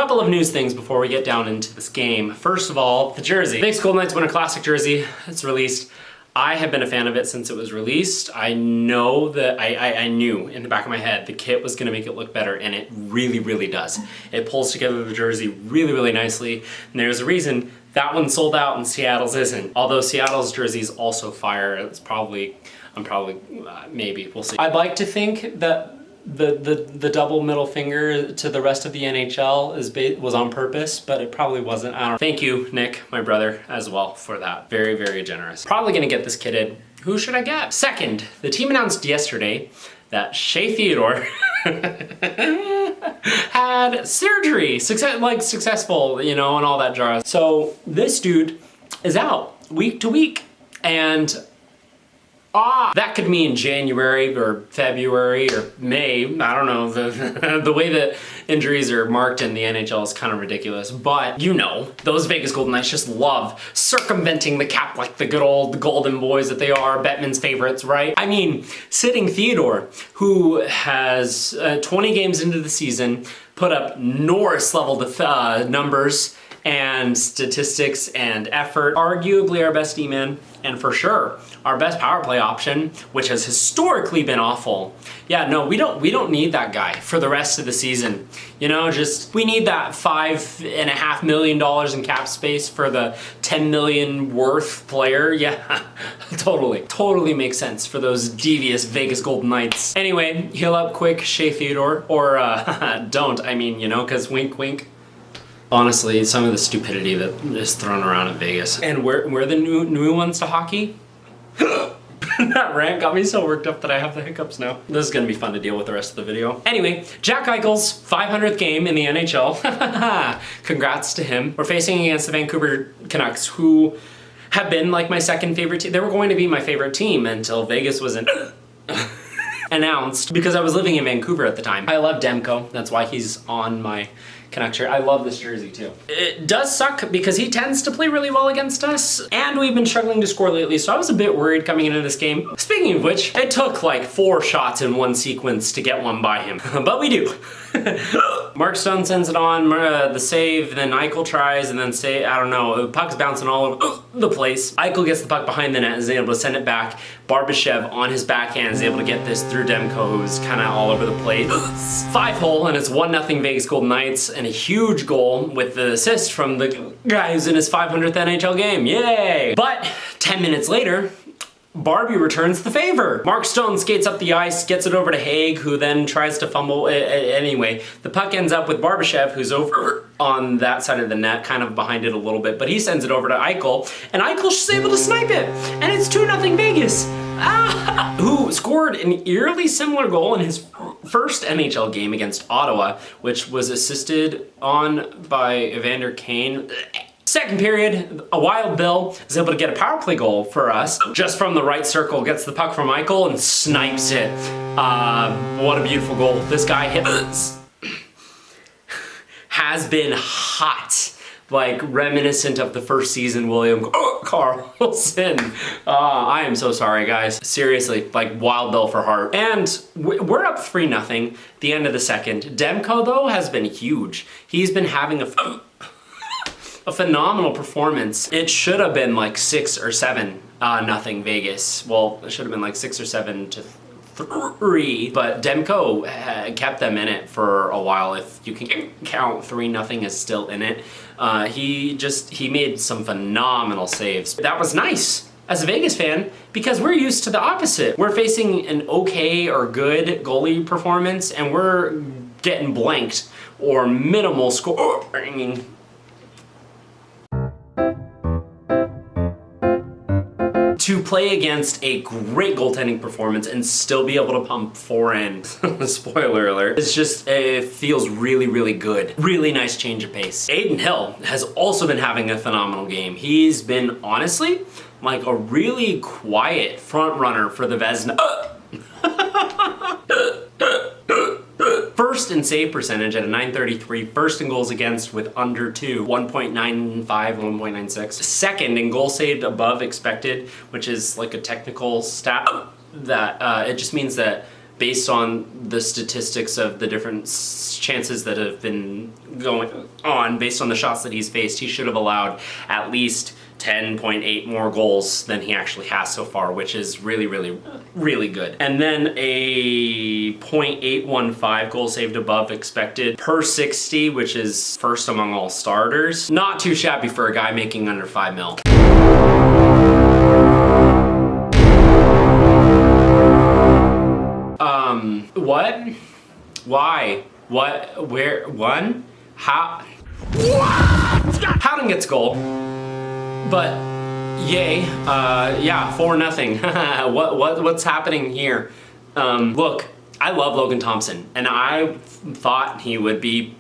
Couple of news things before we get down into this game. First of all, the jersey. Vegas Golden Knights Winter Classic jersey. It's released. I have been a fan of it since it was released. I know that I knew in the back of my head the kit was gonna make it look better, and it really, really does. It pulls together the jersey really, really nicely, and there's a reason that one sold out and Seattle's isn't. Although Seattle's jersey is also fire, maybe, we'll see. I'd like to think that the double middle finger to the rest of the NHL was on purpose, but it probably wasn't. I don't know. Thank you, Nick, my brother, as well for that. Very, very generous. Probably gonna get this kitted. Who should I get? Second, the team announced yesterday that Shea Theodore had surgery, successful, you know, and all that jazz. So this dude is out week to week, and that could mean January or February or May. I don't know. The way that injuries are marked in the NHL is kind of ridiculous. But you know, those Vegas Golden Knights just love circumventing the cap like the good old golden boys that they are, Bettman's favorites, right? I mean, sitting Theodore, who has 20 games into the season, put up Norris level numbers and statistics and effort. Arguably our best D-man, and for sure our best power play option, which has historically been awful. Yeah, no, we don't need that guy for the rest of the season. You know, we need that $5.5 million in cap space for the 10 million worth player. Yeah, totally makes sense for those devious Vegas Golden Knights. Anyway, heal up quick, Shea Theodore, or don't, I mean, you know, cause wink, wink. Honestly, some of the stupidity that is thrown around in Vegas. And we're the new ones to hockey. That rant got me so worked up that I have the hiccups now. This is gonna be fun to deal with the rest of the video. Anyway, Jack Eichel's 500th game in the NHL. Congrats to him. We're facing against the Vancouver Canucks, who have been like my second favorite team. They were going to be my favorite team until Vegas was announced, because I was living in Vancouver at the time. I love Demko. That's why he's on my Canucks shirt. I love this jersey too. It does suck because he tends to play really well against us, and we've been struggling to score lately, so I was a bit worried coming into this game. Speaking of which, it took like 4 shots in one sequence to get one by him, but we do. Mark Stone sends it on, the save, then Eichel tries, and then I don't know, the puck's bouncing all over the place. Eichel gets the puck behind the net and is able to send it back. Barbashev on his backhand is able to get this through Demko, who's kind of all over the place. 5-hole, and it's 1-0 Vegas Golden Knights, and a huge goal with the assist from the guy who's in his 500th NHL game. Yay! But 10 minutes later, Barbie returns the favor. Mark Stone skates up the ice, gets it over to Haig, who then tries to fumble. Anyway, the puck ends up with Barbashev, who's over on that side of the net, kind of behind it a little bit, but he sends it over to Eichel, and Eichel's able to snipe it, and it's 2-0 Vegas. Who scored an eerily similar goal in his first NHL game against Ottawa, which was assisted on by Evander Kane. Second period, a Wild Bill is able to get a power play goal for us. Just from the right circle, gets the puck from Eichel and snipes it. What a beautiful goal. This guy has been hot. Like reminiscent of the first season William Karlsson. I am so sorry, guys. Seriously, like Wild Bill for heart. And we're up 3-0, the end of the second. Demko, though, has been huge. He's been having a phenomenal performance. It should have been like 6 or 7 nothing Vegas. Well, it should have been like 6 or 7 to 3, but Demko kept them in it for a while. If you can count 3-0 as still in it. He made some phenomenal saves. That was nice as a Vegas fan, because we're used to the opposite. We're facing an okay or good goalie performance, and we're getting blanked or minimal scoring. To play against a great goaltending performance and still be able to pump 4 in, spoiler alert, it feels really, really good. Really nice change of pace. Adin Hill has also been having a phenomenal game. He's been, honestly, like a really quiet front runner for the Vezina. First in save percentage at a .933, first in goals against with under 2, 1.95, 1.96. Second in goals saved above expected, which is like a technical stat that it just means that based on the statistics of the different chances that have been going on, based on the shots that he's faced, he should have allowed at least 10.8 more goals than he actually has so far, which is really, really, really good. And then a .815 goal saved above expected per 60, which is first among all starters. Not too shabby for a guy making under 5 mil. What? Why? What? Where? One? How? What? Howden gets goal. But yay, yeah, 4-0. What's happening here? Look, I love Logan Thompson, and I thought he would be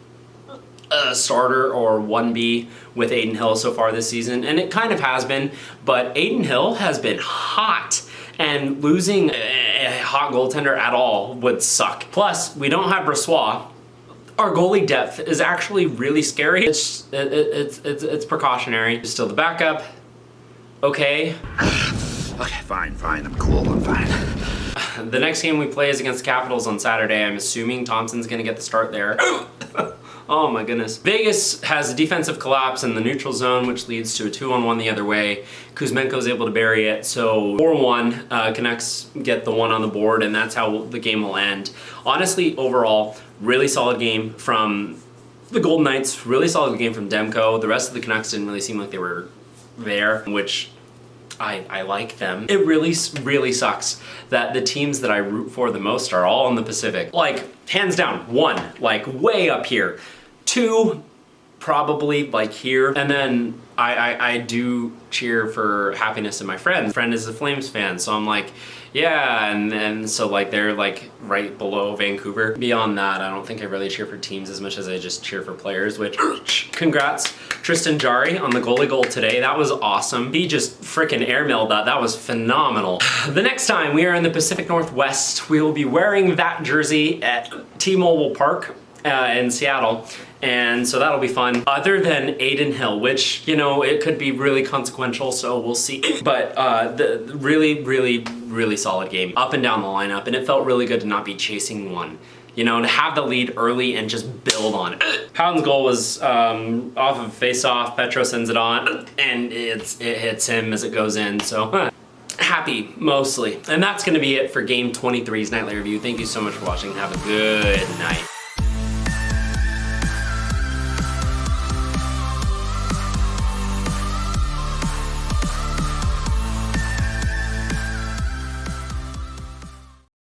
a starter or 1B with Adin Hill so far this season, and it kind of has been, but Adin Hill has been hot, and losing a hot goaltender at all would suck. Plus, we don't have Brossoit. Our goalie depth is actually really scary. It's precautionary. Still the backup. Okay. Okay, fine, I'm cool, I'm fine. The next game we play is against the Capitals on Saturday. I'm assuming Thompson's gonna get the start there. Oh my goodness. Vegas has a defensive collapse in the neutral zone, which leads to a 2-on-1 the other way. Kuzmenko's able to bury it, so 4-1, Canucks get the 1 on the board, and that's how the game will end. Honestly, overall, really solid game from the Golden Knights, really solid game from Demko. The rest of the Canucks didn't really seem like they were there, which I like them. It really, really sucks that the teams that I root for the most are all in the Pacific. Like, hands down, 1, like way up here. 2, probably like here. And then I do cheer for happiness in my friend. Friend is a Flames fan, so I'm like, yeah, and so like they're like right below Vancouver. Beyond that, I don't think I really cheer for teams as much as I just cheer for players, which congrats Tristan Jarry on the goalie goal today. That was awesome. He just frickin' airmailed that. That was phenomenal. The next time we are in the Pacific Northwest, we will be wearing that jersey at T-Mobile Park in Seattle. And so that'll be fun. Other than Adin Hill, which, you know, it could be really consequential, so we'll see. But the really solid game up and down the lineup, and it felt really good to not be chasing one. You know, to have the lead early and just build on it. Howden's goal was off of face-off. Petro sends it on, and it hits him as it goes in, so happy, mostly. And that's gonna be it for Game 23's Nightly Review. Thank you so much for watching. Have a good night.